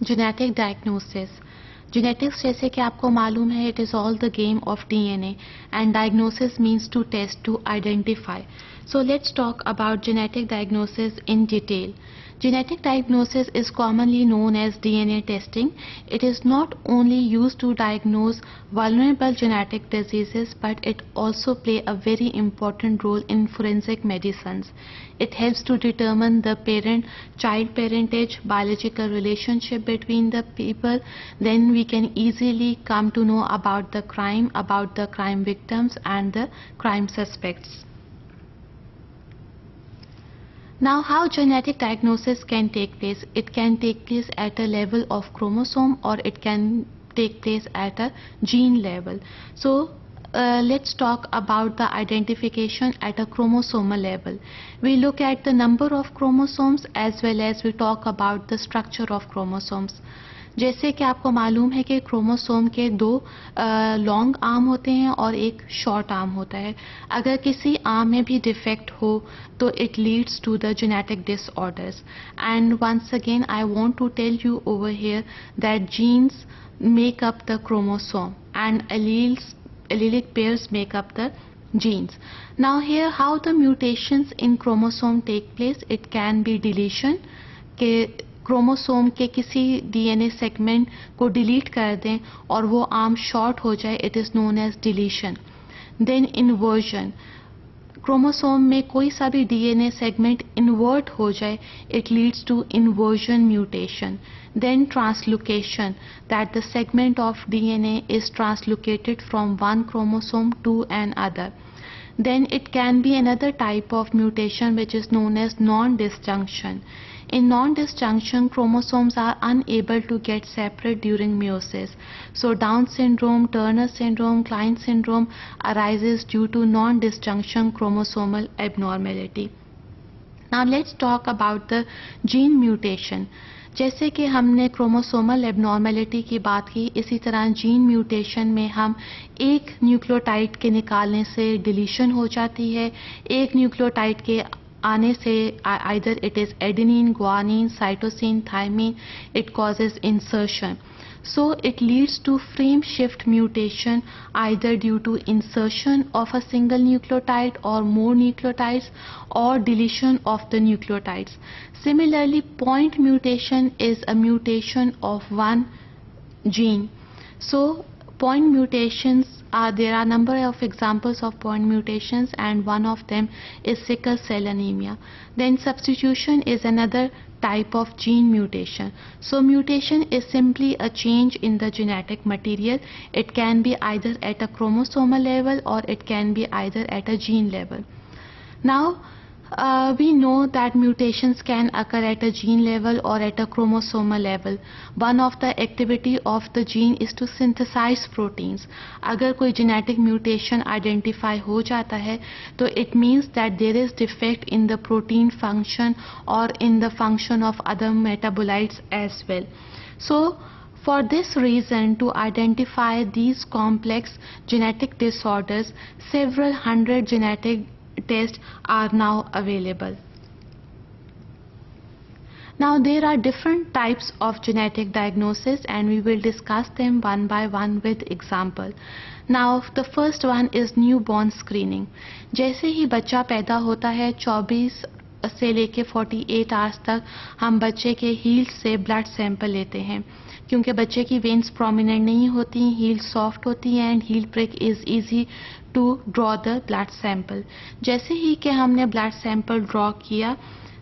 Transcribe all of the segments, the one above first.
Genetic diagnosis. Genetics जैसे कि आपको मालूम है it is all the game of DNA and diagnosis means to test to identify. So let's talk about genetic diagnosis in detail. Genetic diagnosis is commonly known as DNA testing. It is not only used to diagnose vulnerable genetic diseases, but it also plays a very important role in forensic medicines. It helps to determine the parent-child parentage, biological relationship between the people. Then we can easily come to know about the crime victims and the crime suspects. Now, how genetic diagnosis can take place? It can take place at a level of chromosome, or it can take place at a gene level. So, let's talk about the identification at a chromosomal level. We look at the number of chromosomes as well as we talk about the structure of chromosomes. जैसे कि आपको मालूम है कि chromosome के दो long arm होते हैं और एक शॉर्ट आर्म होता है. अगर किसी आर्म में भी डिफेक्ट हो तो it leads to the genetic disorders. And once again I want to tell you over here that genes make up the chromosome and allelic pairs make up the genes. Now here how the mutations in chromosome take place. It can be deletion के chromosome के किसी DNA segment को delete कर दें और वो arm short हो जाए, it is known as deletion. Then inversion, chromosome में कोई सा भी डीएनए सेगमेंट इन्वर्ट हो जाए, it leads to inversion mutation. Then translocation, that the segment of DNA is translocated from one chromosome to another. Then it can be another type of mutation which is known as non-disjunction. In non-disjunction, chromosomes are unable to get separate during meiosis. So Down syndrome, Turner syndrome, Klein syndrome arises due to non-disjunction chromosomal abnormality. Now let's talk about the gene mutation. जैसे कि हमने chromosomal abnormality की बात की, इसी तरह gene mutation में हम एक न्यूक्लियोटाइड के निकालने से डिलीशन हो जाती है. एक न्यूक्लियोटाइड के आने से either it is adenine, guanine, cytosine, thymine, it causes insertion. So it leads to frame shift mutation either due to insertion of a single nucleotide or more nucleotides or deletion of the nucleotides. Similarly, point mutation is a mutation of one gene. So point mutations there are number of examples of point mutations, and one of them is sickle cell anemia. Then substitution is another type of gene mutation. So mutation is simply a change in the genetic material. It can be either at a chromosomal level or it can be either at a gene level. Now we know that mutations can occur at a gene level or at a chromosomal level. One of the activity of the gene is to synthesize proteins. अगर कोई genetic mutation identify हो जाता है तो it means that there is defect in the protein function or in the function of other metabolites as well. So for this reason, to identify these complex genetic disorders, several hundred genetic tests are now available. Now there are different types of genetic diagnosis and we will discuss them one by one with example. Now the first one is newborn screening. जैसे ही बच्चा पैदा होता है 24 से लेके 48 hours तक हम बच्चे के हील्स से ब्लड सैंपल लेते हैं, क्योंकि बच्चे की वेन्स प्रोमिनेंट नहीं होती, हील सॉफ्ट होती हैं and heel prick is easy to draw the blood sample. जैसे ही कि हमने ब्लड सैंपल ड्रॉ किया,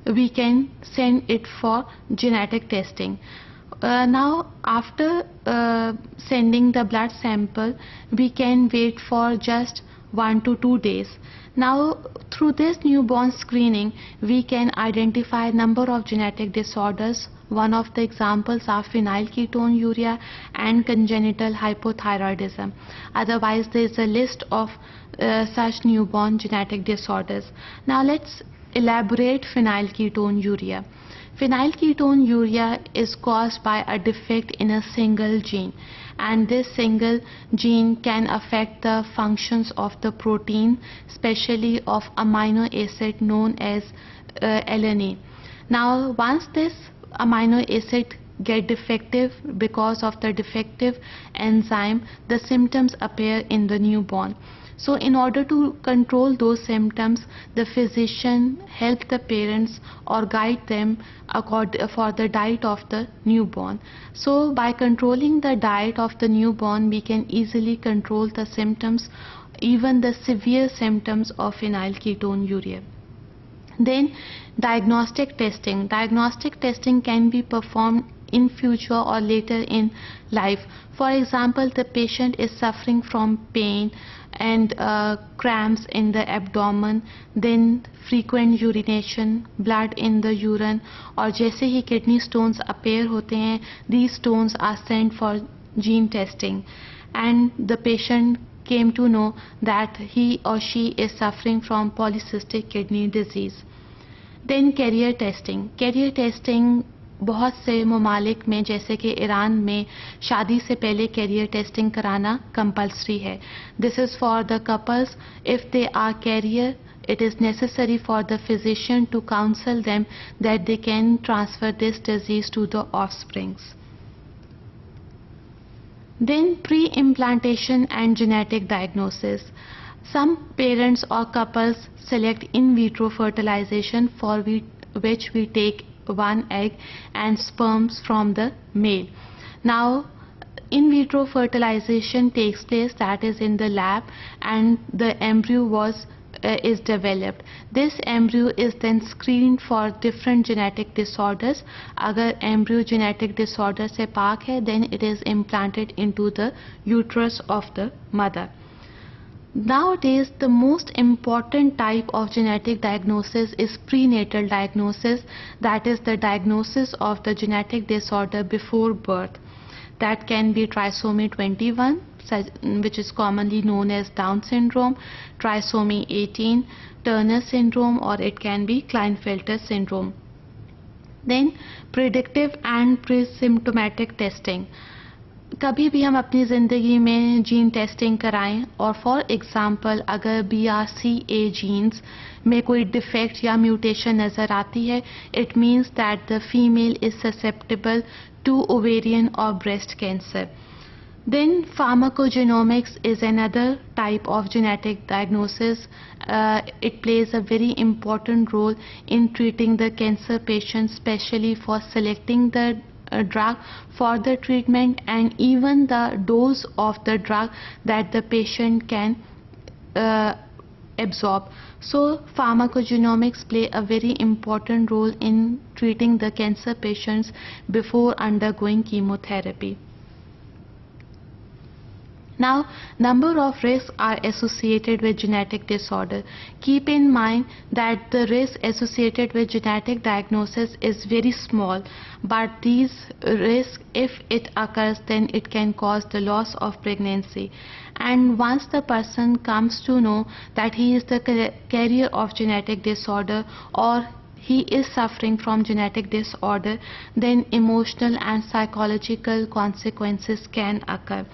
we can send it for genetic testing. Now after sending the blood sample, we can wait for just 1 to 2 days. Now through this newborn screening, we can identify number of genetic disorders. One of the examples are phenylketonuria and congenital hypothyroidism. Otherwise there is a list of such newborn genetic disorders. Now let's elaborate phenylketonuria. Phenylketonuria is caused by a defect in a single gene, and this single gene can affect the functions of the protein, especially of amino acid known as alanine. Now once this amino acid get defective. Because of the defective enzyme, the symptoms appear in the newborn. So in order to control those symptoms, the physician help the parents or guide them for the diet of the newborn. So by controlling the diet of the newborn, we can easily control the symptoms, even the severe symptoms of phenylketonuria. Then diagnostic testing. Diagnostic testing can be performed in future or later in life. For example, the patient is suffering from pain and cramps in the abdomen, then frequent urination, blood in the urine, और जैसे ही kidney stones appear होते हैं, these stones are sent for gene testing, and the patient came to know that he or she is suffering from polycystic kidney disease. Then carrier testing. Carrier testing बहुत से ममालिक में जैसे कि Iran में शादी से पहले कैरियर टेस्टिंग कराना कंपल्सरी है. This is for the couples. If they are carrier, it is necessary for the physician to counsel them that they can transfer this disease to the offsprings. Then pre-implantation and genetic diagnosis. Some parents or couples select in vitro fertilization, for which we take one egg and sperms from the male. Now in vitro fertilization takes place, that is in the lab, and the embryo is developed. This embryo is then screened for different genetic disorders. अगर embryo genetic disorder से पाक है, then it is implanted into the uterus of the mother. Nowadays, the most important type of genetic diagnosis is prenatal diagnosis, that is the diagnosis of the genetic disorder before birth. That can be trisomy 21, which is commonly known as Down syndrome, trisomy 18, Turner syndrome, or it can be Klinefelter syndrome. Then predictive and pre-symptomatic testing. कभी भी हम अपनी ज़िंदगी में gene testing कराएं, और for example अगर BRCA genes में कोई डिफेक्ट या म्यूटेशन नज़र आती है, it means that the female is susceptible to ovarian और breast cancer. Then pharmacogenomics is another type of genetic diagnosis. It plays a very important role in treating the cancer patients, especially for selecting the drug for the treatment and even the dose of the drug that the patient can absorb. So pharmacogenomics play a very important role in treating the cancer patients before undergoing chemotherapy. Now, number of risks are associated with genetic disorder. Keep in mind that the risk associated with genetic diagnosis is very small, but these risks, if it occurs, then it can cause the loss of pregnancy. And once the person comes to know that he is the carrier of genetic disorder or he is suffering from genetic disorder, then emotional and psychological consequences can occur.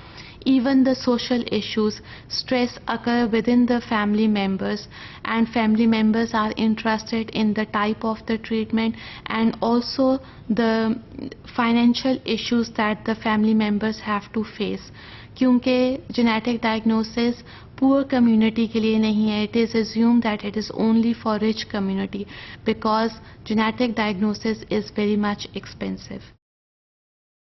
Even the social issues, stress occur within the family members, and family members are interested in the type of the treatment and also the financial issues that the family members have to face. क्योंकि genetic diagnosis poor community के लिए नहीं है, it is assumed that it is only for rich community because genetic diagnosis is very much expensive.